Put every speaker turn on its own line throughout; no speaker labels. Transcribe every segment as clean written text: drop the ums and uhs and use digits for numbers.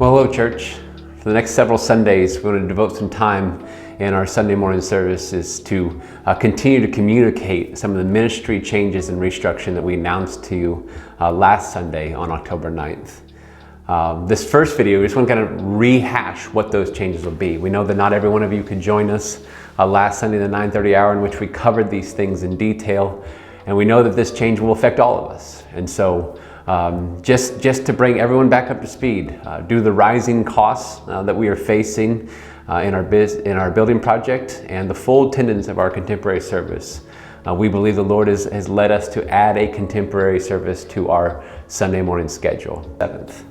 Well, hello, church. For the next several Sundays, we're going to devote some time in our Sunday morning services to continue to communicate some of the ministry changes and restructuring that we announced to you last Sunday on October 9th. This first video, we just want to kind of rehash what those changes will be. We know that not every one of you could join us last Sunday, the 9:30 hour, in which we covered these things in detail. And we know that this change will affect all of us. And so just to bring everyone back up to speed, due to the rising costs that we are facing in our building project and the full attendance of our contemporary service, we believe the Lord has led us to add a contemporary service to our Sunday morning schedule, 7th.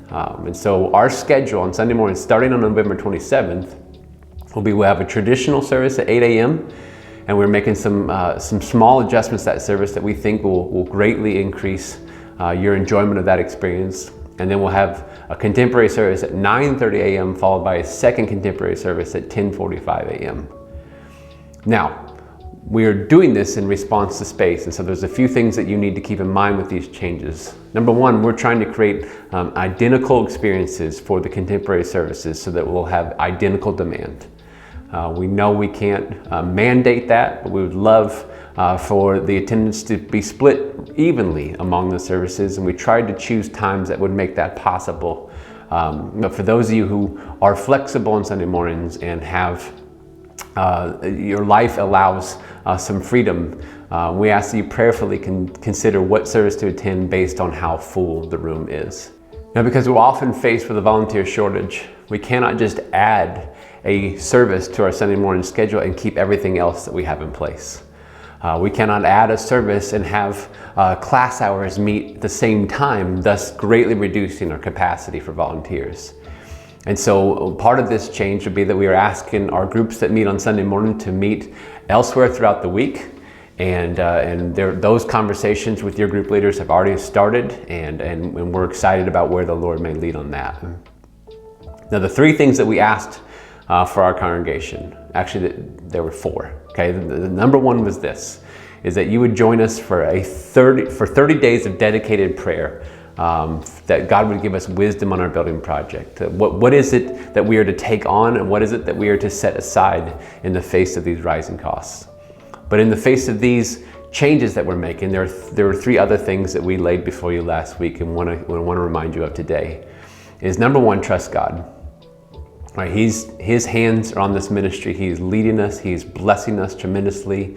And so our schedule on Sunday morning, starting on November 27th, we'll have a traditional service at 8 a.m. and we're making some small adjustments to that service that we think will greatly increase your enjoyment of that experience. And then we'll have a contemporary service at 9:30 a.m. followed by a second contemporary service at 10:45 a.m. Now, we are doing this in response to space, and so there's a few things that you need to keep in mind with these changes. Number one, we're trying to create identical experiences for the contemporary services so that we'll have identical demand. We know we can't mandate that, but we would love for the attendance to be split evenly among the services, and we tried to choose times that would make that possible. But for those of you who are flexible on Sunday mornings and have your life allows some freedom, we ask that you prayerfully consider what service to attend based on how full the room is. Now, because we're often faced with a volunteer shortage, we cannot just add a service to our Sunday morning schedule and keep everything else that we have in place. We cannot add a service and have class hours meet at the same time, thus greatly reducing our capacity for volunteers. And so part of this change would be that we are asking our groups that meet on Sunday morning to meet elsewhere throughout the week. And those conversations with your group leaders have already started, and we're excited about where the Lord may lead on that. Now, the three things that we asked for our congregation, actually there were four. Okay, the number one was this, is that you would join us for 30 days of dedicated prayer, that God would give us wisdom on our building project. What is it that we are to take on, and what is it that we are to set aside in the face of these rising costs? But in the face of these changes that we're making, there were three other things that we laid before you last week and want to remind you of today. Is number one, trust God. Right, his hands are on this ministry. He's leading us. He's blessing us tremendously.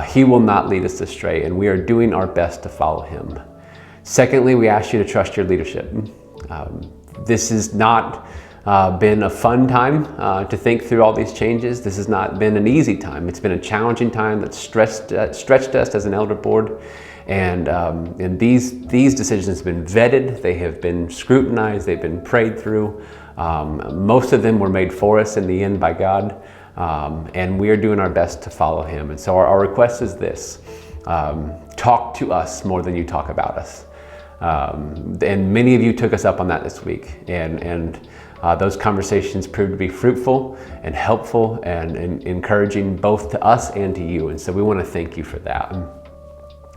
He will not lead us astray, and we are doing our best to follow him. Secondly, we ask you to trust your leadership. This has not been a fun time to think through all these changes. This has not been an easy time. It's been a challenging time that stretched us as an elder board. And these decisions have been vetted. They have been scrutinized. They've been prayed through. Most of them were made for us in the end by God, and we are doing our best to follow him. And so our request is this: talk to us more than you talk about us. And many of you took us up on that this week, and those conversations proved to be fruitful and helpful and encouraging both to us and to you. And so we want to thank you for that.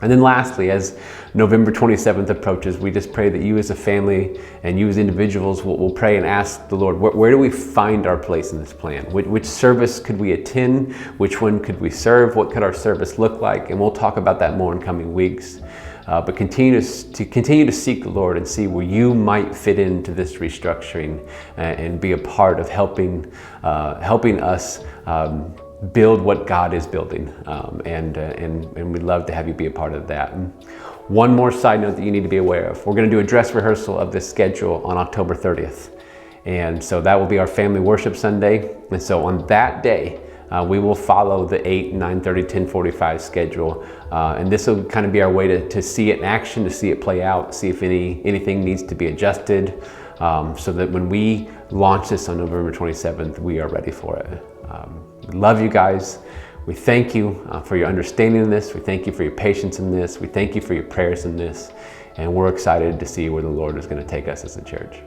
And then lastly, as November 27th approaches, we just pray that you as a family and you as individuals will pray and ask the Lord, where do we find our place in this plan? Which service could we attend? Which one could we serve? What could our service look like? And we'll talk about that more in coming weeks. But continue to seek the Lord and see where you might fit into this restructuring and be a part of helping us build what God is building, and we'd love to have you be a part of that. And one more side note that you need to be aware of: we're going to do a dress rehearsal of this schedule on October 30th, and so that will be our family worship Sunday. And so on that day, we will follow the 8, 9:30, 10:45 schedule, and this will kind of be our way to see it in action, to see it play out, see if anything needs to be adjusted, so that when we launch this on November 27th, we are ready for it. We love you guys. We thank you for your understanding in this. We thank you for your patience in this. We thank you for your prayers in this. And we're excited to see where the Lord is going to take us as a church.